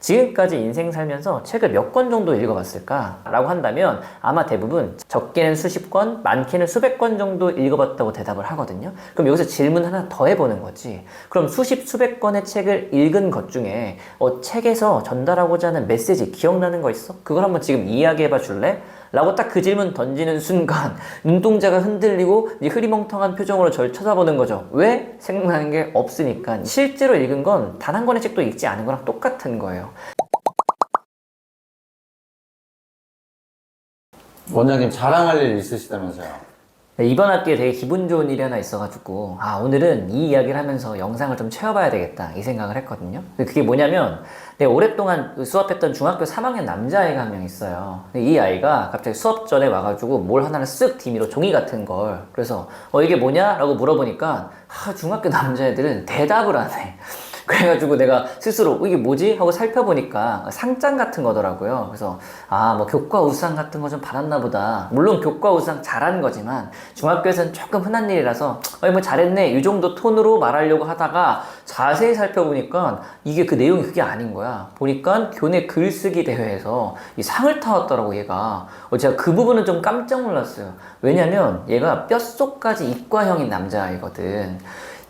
지금까지 인생 살면서 책을 몇 권 정도 읽어봤을까? 라고 한다면 아마 대부분 적게는 수십 권, 많게는 수백 권 정도 읽어봤다고 대답을 하거든요. 그럼 여기서 질문 하나 더 해보는 거지. 그럼 수십, 수백 권의 책을 읽은 것 중에 책에서 전달하고자 하는 메시지 기억나는 거 있어? 그걸 한번 지금 이야기해봐 줄래? 라고 딱 그 질문 던지는 순간 눈동자가 흔들리고 흐리멍텅한 표정으로 절 쳐다보는 거죠. 왜? 생각나는 게 없으니까. 실제로 읽은 건 단 한 권의 책도 읽지 않은 거랑 똑같은 거예요. 원장님 자랑할 일 있으시다면서요? 네, 이번 학기에 되게 기분 좋은 일이 하나 있어가지고 오늘은 이 이야기를 하면서 영상을 좀 채워봐야 되겠다 이 생각을 했거든요. 그게 뭐냐면 내가 오랫동안 수업했던 중학교 3학년 남자아이가 한 명 있어요. 이 아이가 갑자기 수업 전에 와가지고 뭘 하나를 쓱 디미로 종이 같은 걸 그래서 이게 뭐냐? 라고 물어보니까 중학교 남자애들은 대답을 안 해. 그래가지고 내가 스스로 이게 뭐지? 하고 살펴보니까 상장 같은 거더라고요. 그래서 뭐 교과 우수상 같은 거 좀 받았나 보다. 물론 교과 우수상 잘한 거지만 중학교에서는 조금 흔한 일이라서 뭐 잘했네 이 정도 톤으로 말하려고 하다가 자세히 살펴보니까 이게 그 내용이 그게 아닌 거야. 보니까 교내 글쓰기 대회에서 이 상을 타왔더라고 얘가. 제가 그 부분은 좀 깜짝 놀랐어요. 왜냐면 얘가 뼛속까지 이과형인 남자아이거든.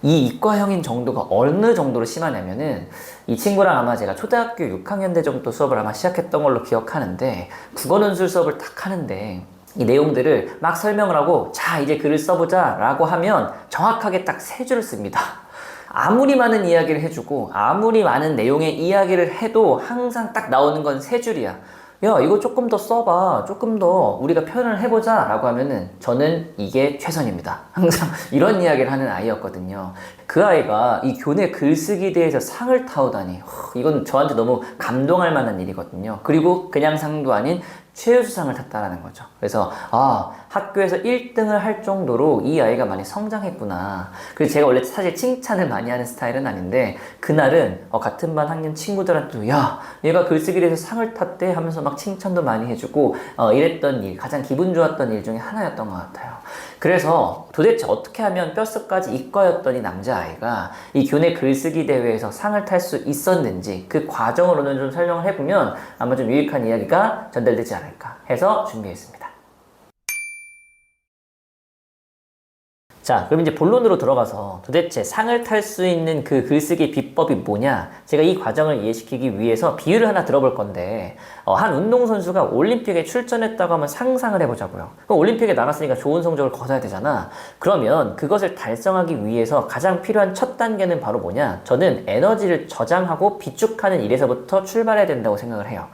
이 이과형인 정도가 어느 정도로 심하냐면은 이 친구랑 아마 제가 초등학교 6학년 때 정도 수업을 아마 시작했던 걸로 기억하는데 국어논술 수업을 딱 하는데 이 내용들을 막 설명을 하고 자 이제 글을 써보자 라고 하면 정확하게 딱 세 줄을 씁니다. 아무리 많은 이야기를 해주고 아무리 많은 내용의 이야기를 해도 항상 딱 나오는 건 세 줄이야. 야 이거 조금 더 써봐, 조금 더 우리가 표현을 해보자 라고 하면은 저는 이게 최선입니다. 항상 이런 이야기를 하는 아이였거든요. 그 아이가 이 교내 글쓰기 대회에서 상을 타오다니 이건 저한테 너무 감동할 만한 일이거든요. 그리고 그냥 상도 아닌 최우수상을 탔다라는 거죠. 그래서 학교에서 1등을 할 정도로 이 아이가 많이 성장했구나. 그래서 제가 원래 사실 칭찬을 많이 하는 스타일은 아닌데 그날은 같은 반 학년 친구들한테도 야 얘가 글쓰기에서 상을 탔대 하면서 막 칭찬도 많이 해주고 이랬던 일, 가장 기분 좋았던 일 중에 하나였던 것 같아요. 그래서 도대체 어떻게 하면 뼛속까지 이과였던 이 남자아이가 이 교내 글쓰기 대회에서 상을 탈 수 있었는지 그 과정으로는 좀 설명을 해보면 아마 좀 유익한 이야기가 전달되지 않을까 해서 준비했습니다. 자, 그럼 이제 본론으로 들어가서 도대체 상을 탈 수 있는 그 글쓰기 비법이 뭐냐? 제가 이 과정을 이해시키기 위해서 비유를 하나 들어볼 건데 한 운동선수가 올림픽에 출전했다고 하면 상상을 해보자고요. 그럼 올림픽에 나갔으니까 좋은 성적을 거둬야 되잖아. 그러면 그것을 달성하기 위해서 가장 필요한 첫 단계는 바로 뭐냐? 저는 에너지를 저장하고 비축하는 일에서부터 출발해야 된다고 생각을 해요.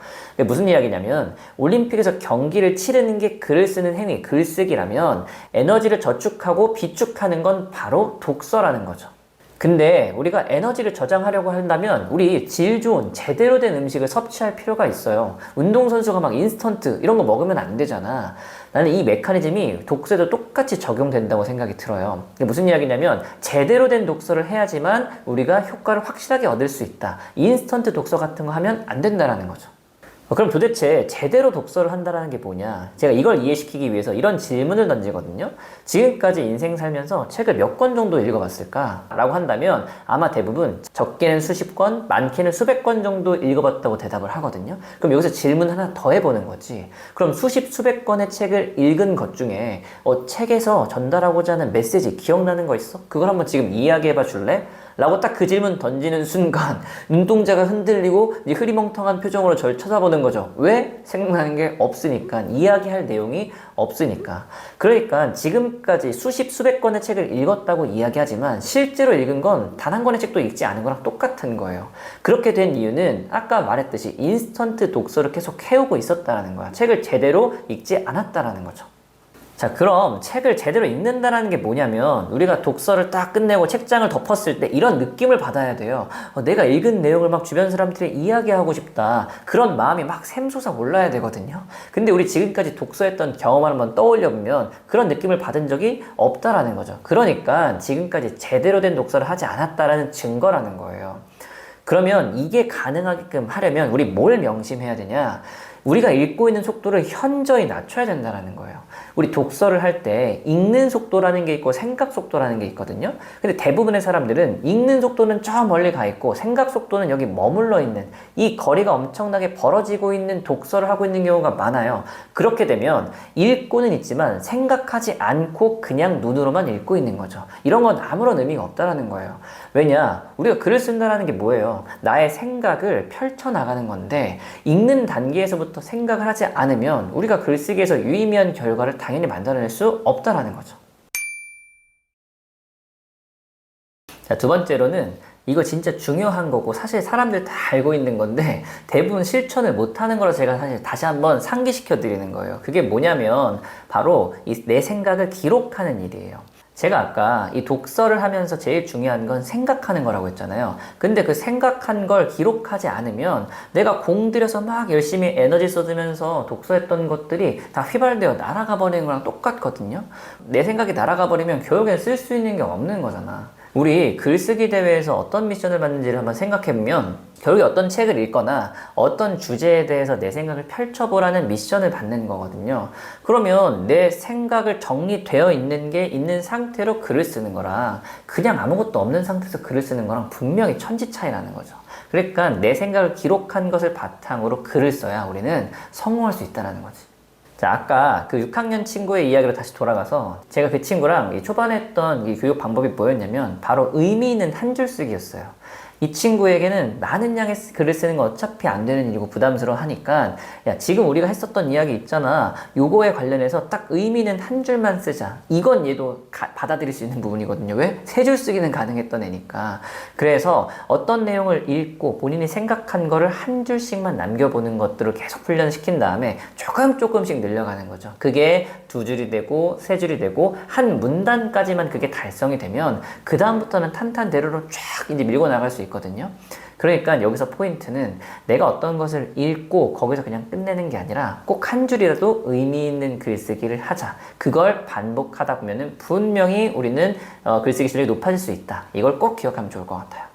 무슨 이야기냐면 올림픽에서 경기를 치르는 게 글을 쓰는 행위, 글쓰기라면 에너지를 저축하고 비축하는 건 바로 독서라는 거죠. 근데 우리가 에너지를 저장하려고 한다면 우리 질 좋은 제대로 된 음식을 섭취할 필요가 있어요. 운동선수가 막 인스턴트 이런 거 먹으면 안 되잖아. 나는 이 메커니즘이 독서에도 똑같이 적용된다고 생각이 들어요. 이게 무슨 이야기냐면 제대로 된 독서를 해야지만 우리가 효과를 확실하게 얻을 수 있다. 인스턴트 독서 같은 거 하면 안 된다라는 거죠. 그럼 도대체 제대로 독서를 한다는 게 뭐냐? 제가 이걸 이해시키기 위해서 이런 질문을 던지거든요. 지금까지 인생 살면서 책을 몇 권 정도 읽어봤을까? 라고 한다면 아마 대부분 적게는 수십 권, 많게는 수백 권 정도 읽어봤다고 대답을 하거든요. 그럼 여기서 질문 하나 더 해보는 거지. 그럼 수십, 수백 권의 책을 읽은 것 중에 책에서 전달하고자 하는 메시지 기억나는 거 있어? 그걸 한번 지금 이야기해봐 줄래? 라고 딱 그 질문 던지는 순간 눈동자가 흔들리고 흐리멍텅한 표정으로 절 쳐다보는 거죠. 왜? 생각나는 게 없으니까. 이야기할 내용이 없으니까. 그러니까 지금까지 수십 수백 권의 책을 읽었다고 이야기하지만 실제로 읽은 건 단 한 권의 책도 읽지 않은 거랑 똑같은 거예요. 그렇게 된 이유는 아까 말했듯이 인스턴트 독서를 계속 해오고 있었다는 거야. 책을 제대로 읽지 않았다는 거죠. 자, 그럼 책을 제대로 읽는다는 게 뭐냐면 우리가 독서를 딱 끝내고 책장을 덮었을 때 이런 느낌을 받아야 돼요. 내가 읽은 내용을 막 주변 사람들이 이야기하고 싶다. 그런 마음이 막 샘솟아 올라야 되거든요. 근데 우리 지금까지 독서했던 경험을 한번 떠올려보면 그런 느낌을 받은 적이 없다라는 거죠. 그러니까 지금까지 제대로 된 독서를 하지 않았다라는 증거라는 거예요. 그러면 이게 가능하게끔 하려면 우리 뭘 명심해야 되냐? 우리가 읽고 있는 속도를 현저히 낮춰야 된다는 거예요. 우리 독서를 할 때 읽는 속도라는 게 있고 생각 속도라는 게 있거든요. 근데 대부분의 사람들은 읽는 속도는 저 멀리 가 있고 생각 속도는 여기 머물러 있는, 이 거리가 엄청나게 벌어지고 있는 독서를 하고 있는 경우가 많아요. 그렇게 되면 읽고는 있지만 생각하지 않고 그냥 눈으로만 읽고 있는 거죠. 이런 건 아무런 의미가 없다라는 거예요. 왜냐? 우리가 글을 쓴다는 게 뭐예요? 나의 생각을 펼쳐나가는 건데, 읽는 단계에서부터 생각을 하지 않으면 우리가 글쓰기에서 유의미한 결과를 당연히 만들어낼 수 없다라는 거죠. 자, 두 번째로는 이거 진짜 중요한 거고 사실 사람들 다 알고 있는 건데 대부분 실천을 못하는 거라 제가 사실 다시 한번 상기시켜 드리는 거예요. 그게 뭐냐면 바로 이 내 생각을 기록하는 일이에요. 제가 아까 이 독서를 하면서 제일 중요한 건 생각하는 거라고 했잖아요. 근데 그 생각한 걸 기록하지 않으면 내가 공들여서 막 열심히 에너지 쏟으면서 독서했던 것들이 다 휘발되어 날아가 버리는 거랑 똑같거든요. 내 생각이 날아가 버리면 결국엔 쓸 수 있는 게 없는 거잖아. 우리 글쓰기 대회에서 어떤 미션을 받는지를 한번 생각해보면 결국에 어떤 책을 읽거나 어떤 주제에 대해서 내 생각을 펼쳐보라는 미션을 받는 거거든요. 그러면 내 생각을 정리되어 있는 게 있는 상태로 글을 쓰는 거랑 그냥 아무것도 없는 상태에서 글을 쓰는 거랑 분명히 천지 차이라는 거죠. 그러니까 내 생각을 기록한 것을 바탕으로 글을 써야 우리는 성공할 수 있다는 거지. 자, 아까 그 6학년 친구의 이야기로 다시 돌아가서 제가 그 친구랑 이 초반에 했던 이 교육 방법이 뭐였냐면 바로 의미 있는 한 줄 쓰기였어요. 이 친구에게는 많은 양의 글을 쓰는 건 어차피 안 되는 일이고 부담스러워 하니까 야, 지금 우리가 했었던 이야기 있잖아. 요거에 관련해서 딱 의미 있는 한 줄만 쓰자. 이건 얘도 받아들일 수 있는 부분이거든요. 왜? 세 줄 쓰기는 가능했던 애니까. 그래서 어떤 내용을 읽고 본인이 생각한 거를 한 줄씩만 남겨보는 것들을 계속 훈련시킨 다음에 조금씩 늘려가는 거죠. 그게 두 줄이 되고 세 줄이 되고 한 문단까지만 그게 달성이 되면 그 다음부터는 탄탄대로로 쫙 이제 밀고 나갈 수 있거든요. 그러니까 여기서 포인트는 내가 어떤 것을 읽고 거기서 그냥 끝내는 게 아니라 꼭 한 줄이라도 의미 있는 글쓰기를 하자. 그걸 반복하다 보면은 분명히 우리는 글쓰기 실력이 높아질 수 있다. 이걸 꼭 기억하면 좋을 것 같아요.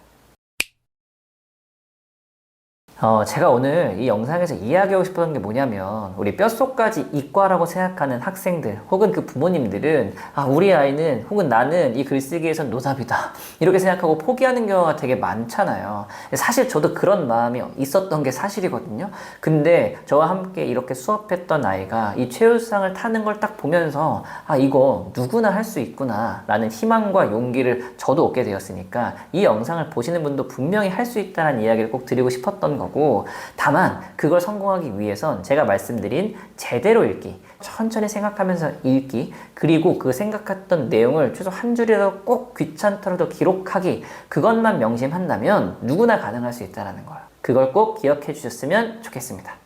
제가 오늘 이 영상에서 이야기하고 싶었던 게 뭐냐면 우리 뼛속까지 이과라고 생각하는 학생들 혹은 그 부모님들은 우리 아이는 혹은 나는 이 글쓰기에선 노답이다 이렇게 생각하고 포기하는 경우가 되게 많잖아요. 사실 저도 그런 마음이 있었던 게 사실이거든요. 근데 저와 함께 이렇게 수업했던 아이가 이 최우수상을 타는 걸 딱 보면서 이거 누구나 할 수 있구나 라는 희망과 용기를 저도 얻게 되었으니까 이 영상을 보시는 분도 분명히 할 수 있다는 이야기를 꼭 드리고 싶었던 거고, 다만 그걸 성공하기 위해선 제가 말씀드린 제대로 읽기, 천천히 생각하면서 읽기, 그리고 그 생각했던 내용을 최소 한 줄이라도 꼭 귀찮더라도 기록하기, 그것만 명심한다면 누구나 가능할 수 있다는 거예요. 그걸 꼭 기억해 주셨으면 좋겠습니다.